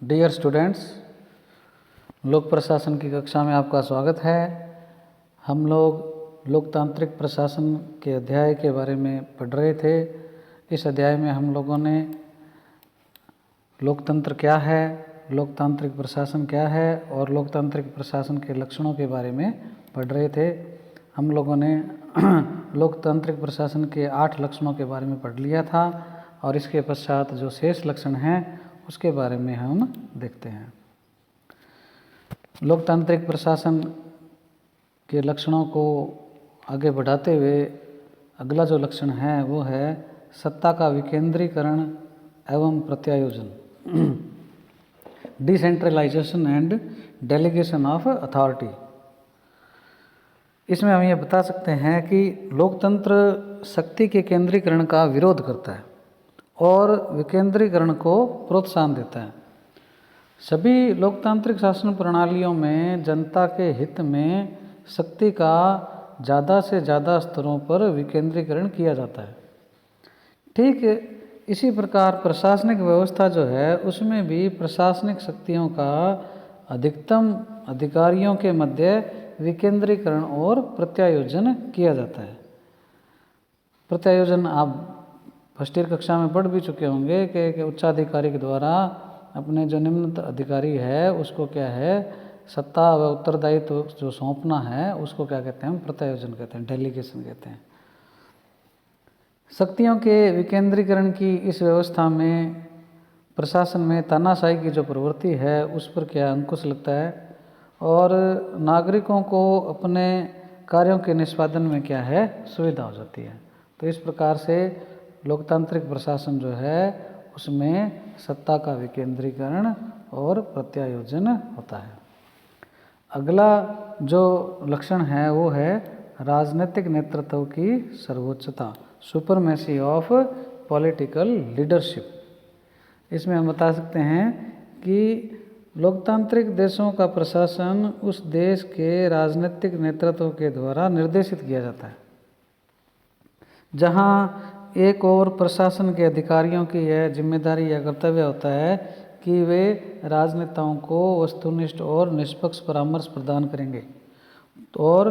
Dear students, लोक प्रशासन की कक्षा में आपका स्वागत है। हम लोग लोकतांत्रिक प्रशासन के अध्याय के बारे में पढ़ रहे थे। इस अध्याय में हम लोगों ने लोकतंत्र क्या है, लोकतांत्रिक प्रशासन क्या है और लोकतांत्रिक प्रशासन के लक्षणों के बारे में पढ़ रहे थे। हम लोगों ने लोकतांत्रिक प्रशासन के 8 लक्षणों के बारे में पढ़ लिया था और इसके पश्चात जो शेष लक्षण हैं उसके बारे में हम देखते हैं। लोकतांत्रिक प्रशासन के लक्षणों को आगे बढ़ाते हुए अगला जो लक्षण है वो है सत्ता का विकेंद्रीकरण एवं प्रत्यायोजन, decentralisation and delegation of authority. इसमें हम ये बता सकते हैं कि लोकतंत्र शक्ति के केंद्रीकरण का विरोध करता है और विकेंद्रीकरण को प्रोत्साहन देता है। सभी लोकतांत्रिक शासन प्रणालियों में जनता के हित में शक्ति का ज़्यादा से ज़्यादा स्तरों पर विकेंद्रीकरण किया जाता है। ठीक इसी प्रकार प्रशासनिक व्यवस्था जो है उसमें भी प्रशासनिक शक्तियों का अधिकतम अधिकारियों के मध्य विकेंद्रीकरण और प्रत्यायोजन किया जाता है। प्रत्यायोजन आप फर्स्ट ईयर कक्षा में पढ़ भी चुके होंगे कि उच्चाधिकारी के द्वारा अपने जो निम्न अधिकारी है उसको क्या है सत्ता व उत्तरदायित्व जो सौंपना है उसको क्या कहते हैं, हम प्रत्यायोजन कहते हैं, डेलीगेशन कहते हैं। शक्तियों के विकेंद्रीकरण की इस व्यवस्था में प्रशासन में तानाशाही की जो प्रवृत्ति है उस पर क्या अंकुश लगता है और नागरिकों को अपने कार्यों के निष्पादन में क्या है सुविधा हो जाती है। तो इस प्रकार से लोकतांत्रिक प्रशासन जो है उसमें सत्ता का विकेंद्रीकरण और प्रत्यायोजन होता है। अगला जो लक्षण है वो है राजनीतिक नेतृत्व की सर्वोच्चता, सुपरमेसी ऑफ पॉलिटिकल लीडरशिप। इसमें हम बता सकते हैं कि लोकतांत्रिक देशों का प्रशासन उस देश के राजनीतिक नेतृत्व के द्वारा निर्देशित किया जाता है। जहां एक और प्रशासन के अधिकारियों की यह जिम्मेदारी या कर्तव्य होता है कि वे राजनेताओं को वस्तुनिष्ठ और निष्पक्ष परामर्श प्रदान करेंगे, और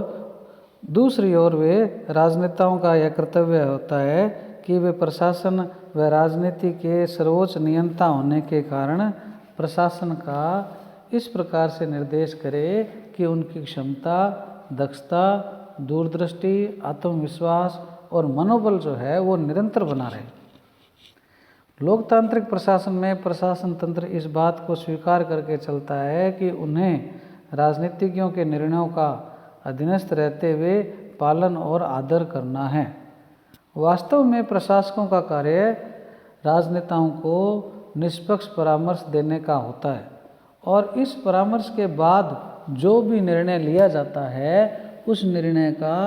दूसरी ओर वे राजनेताओं का यह कर्तव्य होता है कि वे प्रशासन व राजनीति के सर्वोच्च नियंता होने के कारण प्रशासन का इस प्रकार से निर्देश करे कि उनकी क्षमता, दक्षता, दूरदृष्टि, आत्मविश्वास और मनोबल जो है वो निरंतर बना रहे। लोकतांत्रिक प्रशासन में प्रशासन तंत्र इस बात को स्वीकार करके चलता है कि उन्हें राजनीतिज्ञों के निर्णयों का अधीनस्थ रहते हुए पालन और आदर करना है। वास्तव में प्रशासकों का कार्य राजनेताओं को निष्पक्ष परामर्श देने का होता है और इस परामर्श के बाद जो भी निर्णय लिया जाता है उस निर्णय का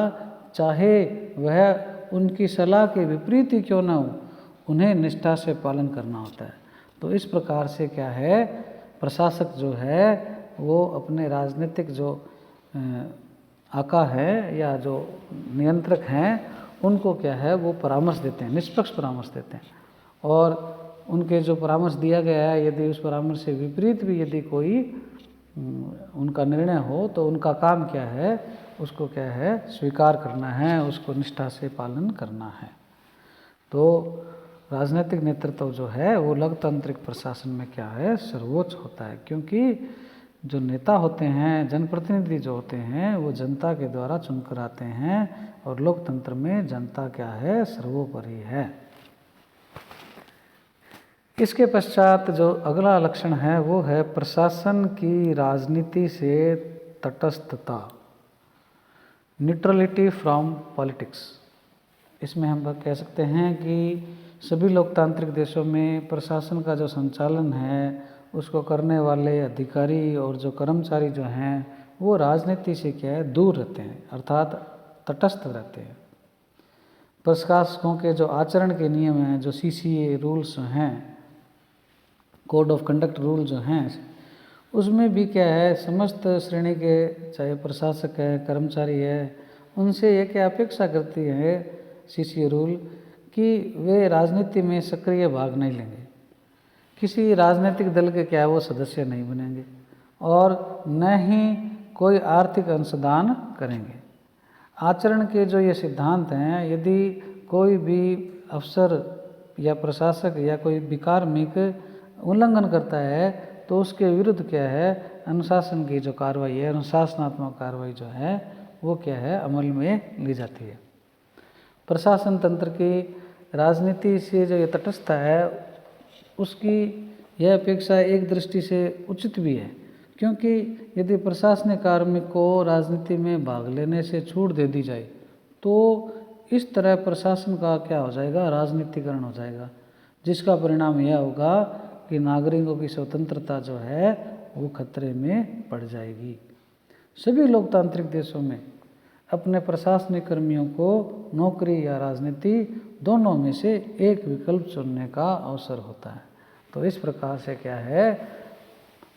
चाहे वह उनकी सलाह के विपरीत ही क्यों ना हो उन्हें निष्ठा से पालन करना होता है। तो इस प्रकार से क्या है प्रशासक जो है वो अपने राजनीतिक जो आका है या जो नियंत्रक हैं उनको क्या है वो परामर्श देते हैं, निष्पक्ष परामर्श देते हैं, और उनके जो परामर्श दिया गया है यदि उस परामर्श से विपरीत भी यदि कोई उनका निर्णय हो तो उनका काम क्या है उसको क्या है स्वीकार करना है, उसको निष्ठा से पालन करना है। तो राजनीतिक नेतृत्व जो है वो लोकतांत्रिक प्रशासन में क्या है सर्वोच्च होता है, क्योंकि जो नेता होते हैं, जनप्रतिनिधि जो होते हैं वो जनता के द्वारा चुनकर आते हैं और लोकतंत्र में जनता क्या है सर्वोपरि है। इसके पश्चात जो अगला लक्षण है वो है प्रशासन की राजनीति से तटस्थता, न्यूट्रलिटी फ्रॉम पॉलिटिक्स। इसमें हम कह सकते हैं कि सभी लोकतांत्रिक देशों में प्रशासन का जो संचालन है उसको करने वाले अधिकारी और जो कर्मचारी जो हैं वो राजनीति से क्या है दूर रहते हैं, अर्थात तटस्थ रहते हैं। प्रशासकों के जो आचरण के नियम हैं, जो CCA रूल्स हैं, कोड ऑफ कंडक्ट रूल जो हैं, उसमें भी क्या है समस्त श्रेणी के चाहे प्रशासक है, कर्मचारी है, उनसे ये क्या अपेक्षा करती है CCA रूल कि वे राजनीति में सक्रिय भाग नहीं लेंगे, किसी राजनीतिक दल के क्या है वो सदस्य नहीं बनेंगे और न ही कोई आर्थिक अंशदान करेंगे। आचरण के जो ये सिद्धांत हैं, यदि कोई भी अफसर या प्रशासक या कोई भी कार्मिक उल्लंघन करता है तो उसके विरुद्ध क्या है, अनुशासन की जो कार्रवाई है, अनुशासनात्मक कार्रवाई जो है वो क्या है, अमल में ली जाती है। प्रशासन तंत्र की राजनीति से जो ये तटस्थता है उसकी यह अपेक्षा एक दृष्टि से उचित भी है, क्योंकि यदि प्रशासनिक कार्मिक को राजनीति में भाग लेने से छूट दे दी जाए तो इस तरह प्रशासन का क्या हो जाएगा, राजनीतिकरण हो जाएगा, जिसका परिणाम यह होगा कि नागरिकों की स्वतंत्रता जो है वो खतरे में पड़ जाएगी। सभी लोकतांत्रिक देशों में अपने प्रशासनिक कर्मियों को नौकरी या राजनीति दोनों में से एक विकल्प चुनने का अवसर होता है। तो इस प्रकार से क्या है,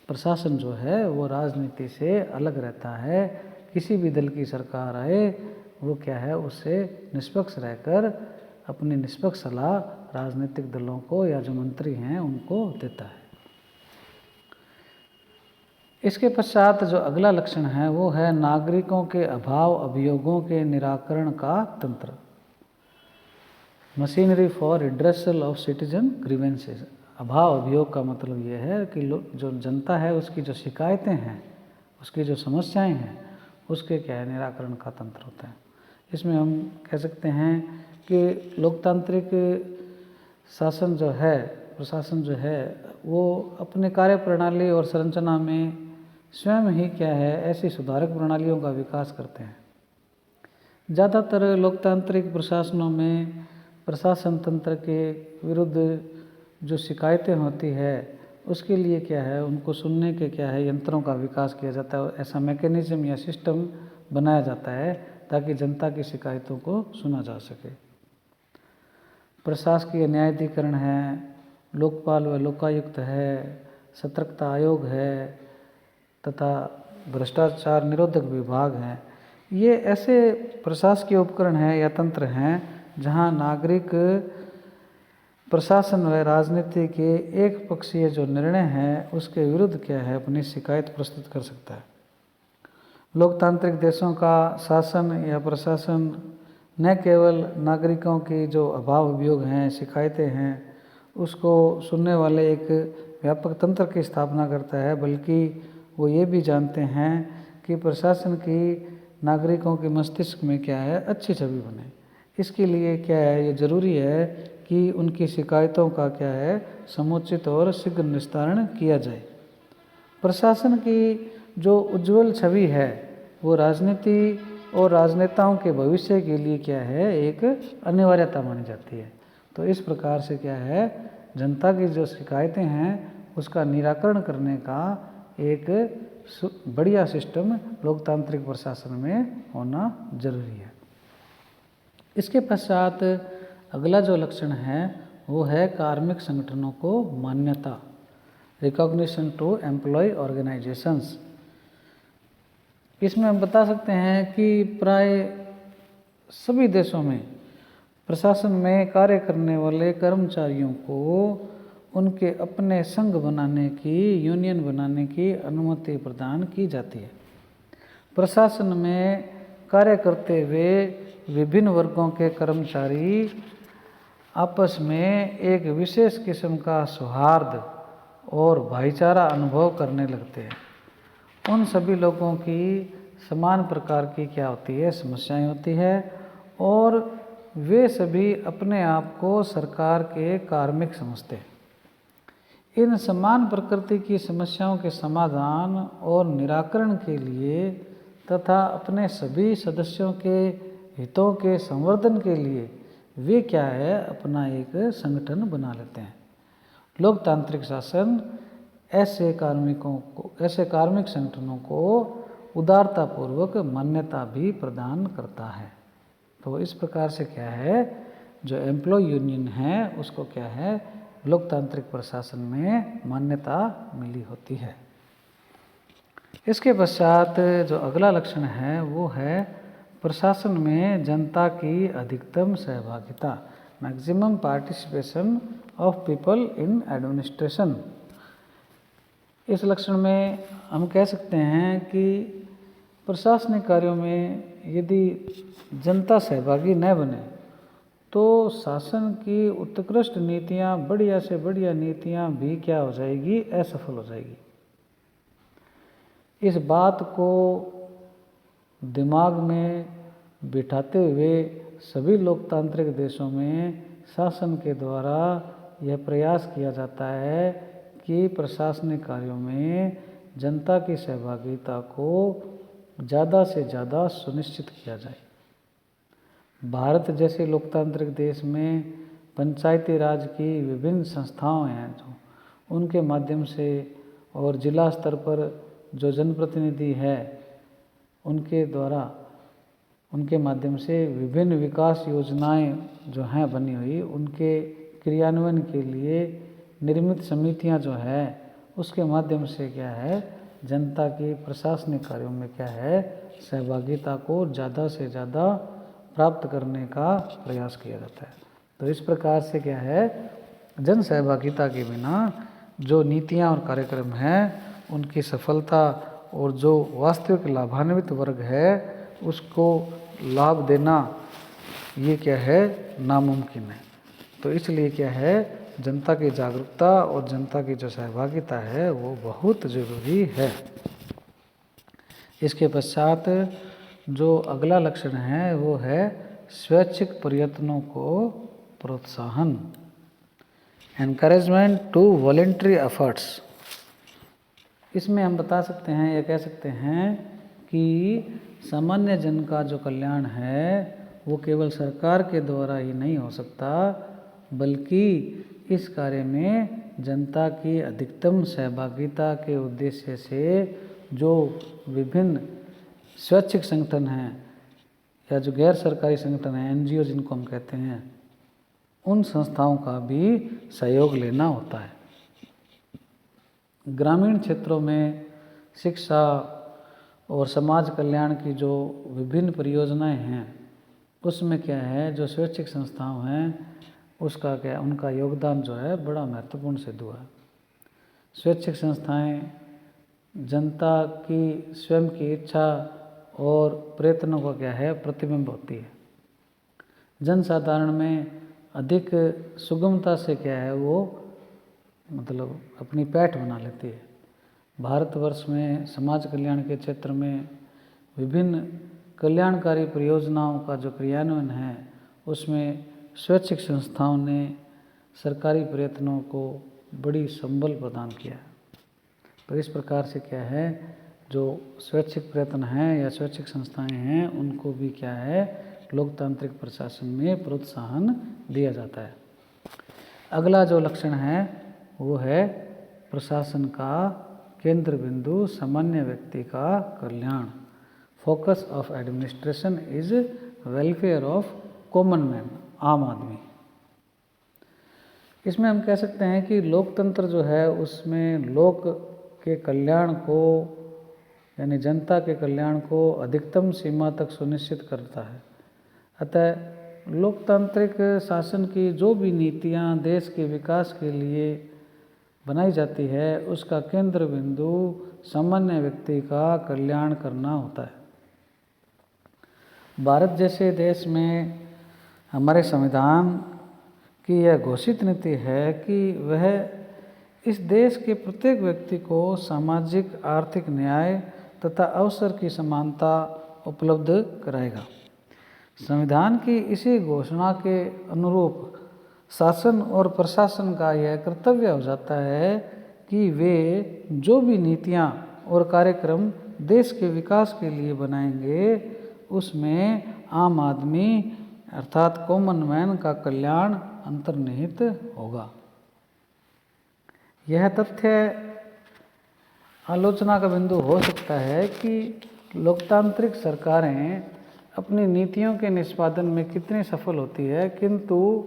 प्रशासन जो है वो राजनीति से अलग रहता है। किसी भी दल की सरकार आए वो क्या है, उससे निष्पक्ष रहकर अपनी निष्पक्ष सलाह राजनीतिक दलों को या जो मंत्री हैं उनको देता है। इसके पश्चात जो अगला लक्षण है वो है नागरिकों के अभाव अभियोगों के निराकरण का तंत्र, machinery for redressal of citizen grievances. अभाव अभियोग का मतलब ये है कि जो जनता है उसकी जो शिकायतें हैं, उसकी जो समस्याएं हैं, उसके क्या है, निराकरण का तंत्र होता है। इसमें हम कह सकते हैं कि लोकतांत्रिक शासन जो है, प्रशासन जो है वो अपने कार्य प्रणाली और संरचना में स्वयं ही क्या है, ऐसी सुधारक प्रणालियों का विकास करते हैं। ज़्यादातर लोकतांत्रिक प्रशासनों में प्रशासन तंत्र के विरुद्ध जो शिकायतें होती है उसके लिए क्या है, उनको सुनने के क्या है, यंत्रों का विकास किया जाता है। ऐसा मैकेनिज्म या सिस्टम बनाया जाता है ताकि जनता की शिकायतों को सुना जा सके। प्रशासकीय न्यायाधिकरण है, लोकपाल व लोकायुक्त है, सतर्कता आयोग है तथा भ्रष्टाचार निरोधक विभाग हैं। ये ऐसे प्रशासकीय उपकरण हैं या तंत्र हैं जहां नागरिक प्रशासन व राजनीति के एक पक्षीय जो निर्णय हैं उसके विरुद्ध क्या है, अपनी शिकायत प्रस्तुत कर सकता है। लोकतांत्रिक देशों का शासन या प्रशासन न केवल नागरिकों की जो अभाव अभियोग हैं, शिकायतें हैं, उसको सुनने वाले एक व्यापक तंत्र की स्थापना करता है, बल्कि वो ये भी जानते हैं कि प्रशासन की नागरिकों के मस्तिष्क में क्या है, अच्छी छवि बने। इसके लिए क्या है, ये ज़रूरी है कि उनकी शिकायतों का क्या है, समुचित और शीघ्र निस्तारण किया जाए। प्रशासन की जो उज्जवल छवि है वो राजनीति और राजनेताओं के भविष्य के लिए क्या है, एक अनिवार्यता मानी जाती है। तो इस प्रकार से क्या है, जनता की जो शिकायतें हैं उसका निराकरण करने का एक बढ़िया सिस्टम लोकतांत्रिक प्रशासन में होना जरूरी है। इसके पश्चात अगला जो लक्षण है वो है कार्मिक संगठनों को मान्यता, रिकॉग्निशन टू एम्प्लॉय ऑर्गेनाइजेशंस। इसमें हम बता सकते हैं कि प्राय सभी देशों में प्रशासन में कार्य करने वाले कर्मचारियों को उनके अपने संघ बनाने की, यूनियन बनाने की अनुमति प्रदान की जाती है। प्रशासन में कार्य करते हुए विभिन्न वर्गों के कर्मचारी आपस में एक विशेष किस्म का सौहार्द और भाईचारा अनुभव करने लगते हैं। उन सभी लोगों की समान प्रकार की क्या होती है, समस्याएं होती है और वे सभी अपने आप को सरकार के कार्मिक समझते हैं। इन समान प्रकृति की समस्याओं के समाधान और निराकरण के लिए तथा अपने सभी सदस्यों के हितों के संवर्धन के लिए वे क्या है, अपना एक संगठन बना लेते हैं। लोकतांत्रिक शासन ऐसे कार्मिक संगठनों को उदारतापूर्वक मान्यता भी प्रदान करता है। तो इस प्रकार से क्या है, जो एम्प्लॉय यूनियन है उसको क्या है, लोकतांत्रिक प्रशासन में मान्यता मिली होती है। इसके पश्चात जो अगला लक्षण है वो है प्रशासन में जनता की अधिकतम सहभागिता maximum participation of people in administration. इस लक्षण में हम कह सकते हैं कि प्रशासनिक कार्यों में यदि जनता सहभागी न बने तो शासन की उत्कृष्ट नीतियां, बढ़िया से बढ़िया नीतियां भी क्या हो जाएगी, असफल हो जाएगी। इस बात को दिमाग में बिठाते हुए सभी लोकतांत्रिक देशों में शासन के द्वारा यह प्रयास किया जाता है कि प्रशासनिक कार्यों में जनता की सहभागिता को ज़्यादा से ज़्यादा सुनिश्चित किया जाए। भारत जैसे लोकतांत्रिक देश में पंचायती राज की विभिन्न संस्थाएं हैं जो उनके माध्यम से, और जिला स्तर पर जो जनप्रतिनिधि है उनके द्वारा, उनके माध्यम से विभिन्न विकास योजनाएं जो हैं बनी हुई, उनके क्रियान्वयन के लिए निर्मित समितियां जो है उसके माध्यम से क्या है, जनता की प्रशासनिक कार्यों में क्या है, सहभागिता को ज़्यादा से ज़्यादा प्राप्त करने का प्रयास किया जाता है। तो इस प्रकार से क्या है, जन सहभागिता के बिना जो नीतियां और कार्यक्रम हैं उनकी सफलता और जो वास्तविक लाभान्वित वर्ग है उसको लाभ देना ये क्या है, नामुमकिन है। तो इसलिए क्या है, जनता की जागरूकता और जनता की जो सहभागिता है वो बहुत ज़रूरी है। इसके पश्चात जो अगला लक्षण है वो है स्वैच्छिक प्रयत्नों को प्रोत्साहन, एनकरेजमेंट टू वॉलेंट्री एफर्ट्स। इसमें हम बता सकते हैं या कह सकते हैं कि सामान्य जन का जो कल्याण है वो केवल सरकार के द्वारा ही नहीं हो सकता, बल्कि इस कार्य में जनता की अधिकतम सहभागिता के उद्देश्य से जो विभिन्न स्वैच्छिक संगठन हैं या जो गैर सरकारी संगठन हैं, एनजीओ जिनको हम कहते हैं, उन संस्थाओं का भी सहयोग लेना होता है। ग्रामीण क्षेत्रों में शिक्षा और समाज कल्याण की जो विभिन्न परियोजनाएं हैं उसमें क्या है, जो स्वैच्छिक संस्थाएं हैं उसका क्या, उनका योगदान जो है बड़ा महत्वपूर्ण सिद्ध हुआ है। स्वैच्छिक संस्थाएं जनता की स्वयं की इच्छा और प्रयत्नों का क्या है, प्रतिबिंब होती है। जनसाधारण में अधिक सुगमता से क्या है वो मतलब अपनी पैठ बना लेती है। भारतवर्ष में समाज कल्याण के क्षेत्र में विभिन्न कल्याणकारी परियोजनाओं का जो क्रियान्वयन है उसमें स्वैच्छिक संस्थाओं ने सरकारी प्रयत्नों को बड़ी संबल प्रदान किया। तो इस प्रकार से क्या है, जो स्वैच्छिक प्रयत्न हैं या स्वैच्छिक संस्थाएं हैं उनको भी क्या है, लोकतांत्रिक प्रशासन में प्रोत्साहन दिया जाता है। अगला जो लक्षण है वो है प्रशासन का केंद्र बिंदु सामान्य व्यक्ति का कल्याण। Focus of administration is welfare of common man, आम आदमी। इसमें हम कह सकते हैं कि लोकतंत्र जो है उसमें लोक के कल्याण को यानी जनता के कल्याण को अधिकतम सीमा तक सुनिश्चित करता है। अतः लोकतांत्रिक शासन की जो भी नीतियां देश के विकास के लिए बनाई जाती है उसका केंद्र बिंदु सामान्य व्यक्ति का कल्याण करना होता है। भारत जैसे देश में हमारे संविधान की यह घोषित नीति है कि वह इस देश के प्रत्येक व्यक्ति को सामाजिक आर्थिक न्याय तथा अवसर की समानता उपलब्ध कराएगा। संविधान की इसी घोषणा के अनुरूप शासन और प्रशासन का यह कर्तव्य हो जाता है कि वे जो भी नीतियां और कार्यक्रम देश के विकास के लिए बनाएंगे उसमें आम आदमी अर्थात कॉमन मैन का कल्याण अंतर्निहित होगा। यह तथ्य आलोचना का बिंदु हो सकता है कि लोकतांत्रिक सरकारें अपनी नीतियों के निष्पादन में कितनी सफल होती है, किंतु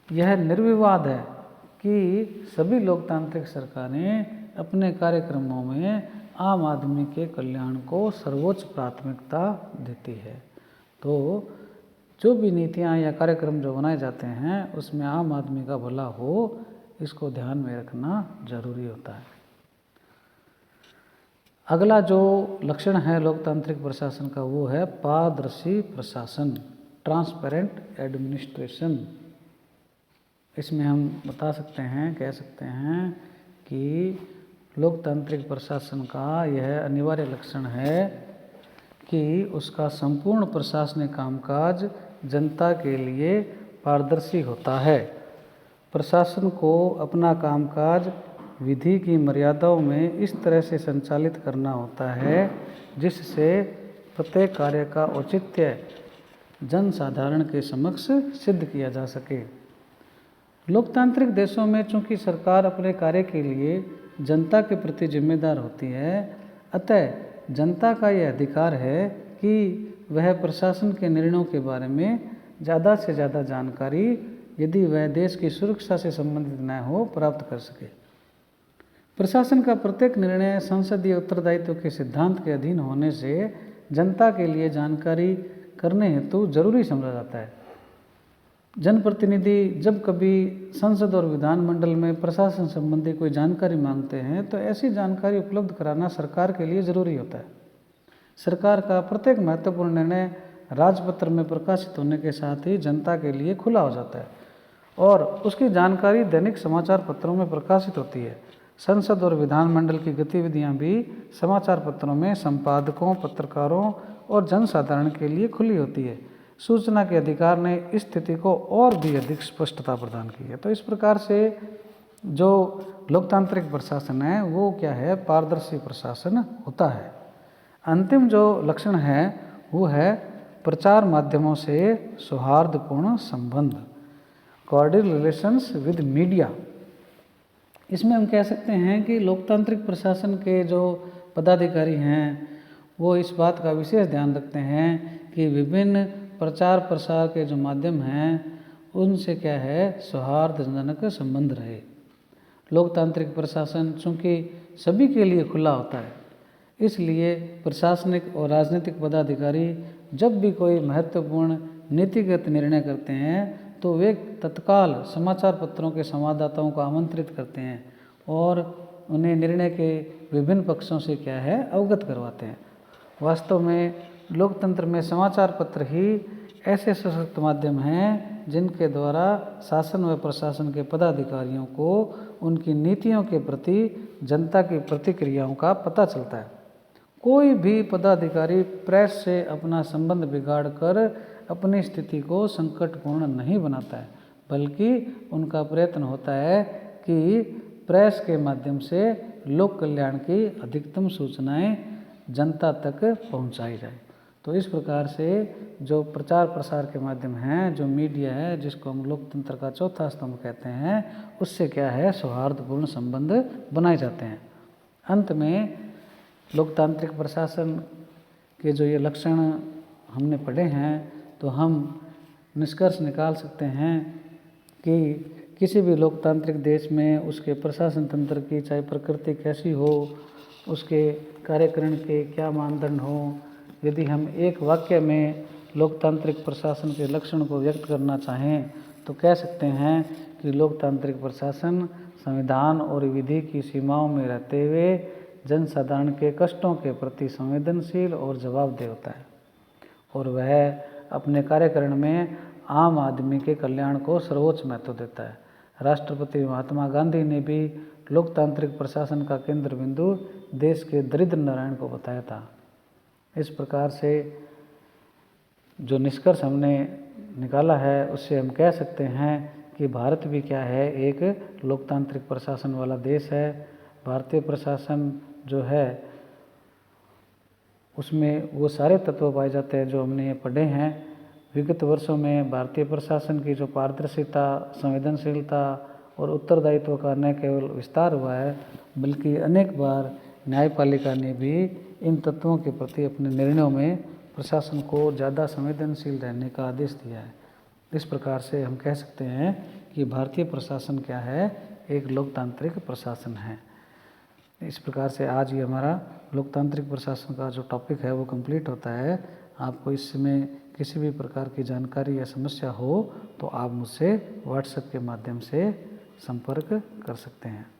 यह निर्विवाद है कि सभी लोकतांत्रिक सरकारें अपने कार्यक्रमों में आम आदमी के कल्याण को सर्वोच्च प्राथमिकता देती है। तो जो भी नीतियाँ या कार्यक्रम जो बनाए जाते हैं उसमें आम आदमी का भला हो, इसको ध्यान में रखना जरूरी होता है। अगला जो लक्षण है लोकतांत्रिक प्रशासन का वो है पारदर्शी प्रशासन, ट्रांसपेरेंट एडमिनिस्ट्रेशन। इसमें हम बता सकते हैं, कह सकते हैं कि लोकतांत्रिक प्रशासन का यह अनिवार्य लक्षण है कि उसका संपूर्ण प्रशासनिक कामकाज जनता के लिए पारदर्शी होता है। प्रशासन को अपना कामकाज विधि की मर्यादाओं में इस तरह से संचालित करना होता है जिससे प्रत्येक कार्य का औचित्य जन साधारण के समक्ष सिद्ध किया जा सके। लोकतांत्रिक देशों में चूंकि सरकार अपने कार्य के लिए जनता के प्रति जिम्मेदार होती है, अतः जनता का यह अधिकार है कि वह प्रशासन के निर्णयों के बारे में ज़्यादा से ज़्यादा जानकारी, यदि वह देश की सुरक्षा से संबंधित न हो, प्राप्त कर सके। प्रशासन का प्रत्येक निर्णय संसदीय उत्तरदायित्व के सिद्धांत के अधीन होने से जनता के लिए जानकारी करने हेतु जरूरी समझा जाता है। जनप्रतिनिधि जब कभी संसद और विधानमंडल में प्रशासन संबंधी कोई जानकारी मांगते हैं तो ऐसी जानकारी उपलब्ध कराना सरकार के लिए जरूरी होता है। सरकार का प्रत्येक महत्वपूर्ण निर्णय राजपत्र में प्रकाशित होने के साथ ही जनता के लिए खुला हो जाता है और उसकी जानकारी दैनिक समाचार पत्रों में प्रकाशित होती है। संसद और विधानमंडल की गतिविधियां भी समाचार पत्रों में संपादकों, पत्रकारों और जनसाधारण के लिए खुली होती है। सूचना के अधिकार ने इस स्थिति को और भी अधिक स्पष्टता प्रदान की है। तो इस प्रकार से जो लोकतांत्रिक प्रशासन है वो क्या है, पारदर्शी प्रशासन होता है। अंतिम जो लक्षण है वो है प्रचार माध्यमों से सौहार्दपूर्ण संबंध, कॉर्डियल रिलेशंस विद मीडिया। इसमें हम कह सकते हैं कि लोकतांत्रिक प्रशासन के जो पदाधिकारी हैं वो इस बात का विशेष ध्यान रखते हैं कि विभिन्न प्रचार प्रसार के जो माध्यम हैं उनसे क्या है, सौहार्दजनक संबंध रहे। लोकतांत्रिक प्रशासन चूँकि सभी के लिए खुला होता है, इसलिए प्रशासनिक और राजनीतिक पदाधिकारी जब भी कोई महत्वपूर्ण नीतिगत निर्णय करते हैं तो वे तत्काल समाचार पत्रों के संवाददाताओं को आमंत्रित करते हैं और उन्हें निर्णय के विभिन्न पक्षों से क्या है, अवगत करवाते हैं। वास्तव में लोकतंत्र में समाचार पत्र ही ऐसे सशक्त माध्यम हैं जिनके द्वारा शासन व प्रशासन के पदाधिकारियों को उनकी नीतियों के प्रति जनता की प्रतिक्रियाओं का पता चलता है। कोई भी पदाधिकारी प्रेस से अपना संबंध बिगाड़कर अपनी स्थिति को संकटपूर्ण नहीं बनाता है, बल्कि उनका प्रयत्न होता है कि प्रेस के माध्यम से लोक कल्याण की अधिकतम सूचनाएं जनता तक पहुंचाई जाए। तो इस प्रकार से जो प्रचार प्रसार के माध्यम हैं, जो मीडिया है जिसको हम लोकतंत्र का चौथा स्तंभ कहते हैं, उससे क्या है, सौहार्दपूर्ण संबंध बनाए जाते हैं। अंत में लोकतांत्रिक प्रशासन के जो ये लक्षण हमने पढ़े हैं तो हम निष्कर्ष निकाल सकते हैं कि किसी भी लोकतांत्रिक देश में उसके प्रशासन तंत्र की चाहे प्रकृति कैसी हो, उसके कार्यकरण के क्या मानदंड हो, यदि हम एक वाक्य में लोकतांत्रिक प्रशासन के लक्षण को व्यक्त करना चाहें तो कह सकते हैं कि लोकतांत्रिक प्रशासन संविधान और विधि की सीमाओं में रहते हुए जनसाधारण के कष्टों के प्रति संवेदनशील और जवाबदेह होता है और वह अपने कार्यकरण में आम आदमी के कल्याण को सर्वोच्च महत्व देता है। राष्ट्रपति महात्मा गांधी ने भी लोकतांत्रिक प्रशासन का केंद्र बिंदु देश के दरिद्र नारायण को बताया था। इस प्रकार से जो निष्कर्ष हमने निकाला है उससे हम कह सकते हैं कि भारत भी क्या है, एक लोकतांत्रिक प्रशासन वाला देश है। भारतीय प्रशासन जो है उसमें वो सारे तत्व पाए जाते हैं जो हमने ये पढ़े हैं। विगत वर्षों में भारतीय प्रशासन की जो पारदर्शिता, संवेदनशीलता और उत्तरदायित्व का न केवल विस्तार हुआ है बल्कि अनेक बार न्यायपालिका ने भी इन तत्वों के प्रति अपने निर्णयों में प्रशासन को ज़्यादा संवेदनशील रहने का आदेश दिया है। इस प्रकार से हम कह सकते हैं कि भारतीय प्रशासन क्या है, एक लोकतांत्रिक प्रशासन है। इस प्रकार से आज ये हमारा लोकतांत्रिक प्रशासन का जो टॉपिक है वो कंप्लीट होता है। आपको इसमें किसी भी प्रकार की जानकारी या समस्या हो तो आप मुझसे व्हाट्सएप के माध्यम से संपर्क कर सकते हैं।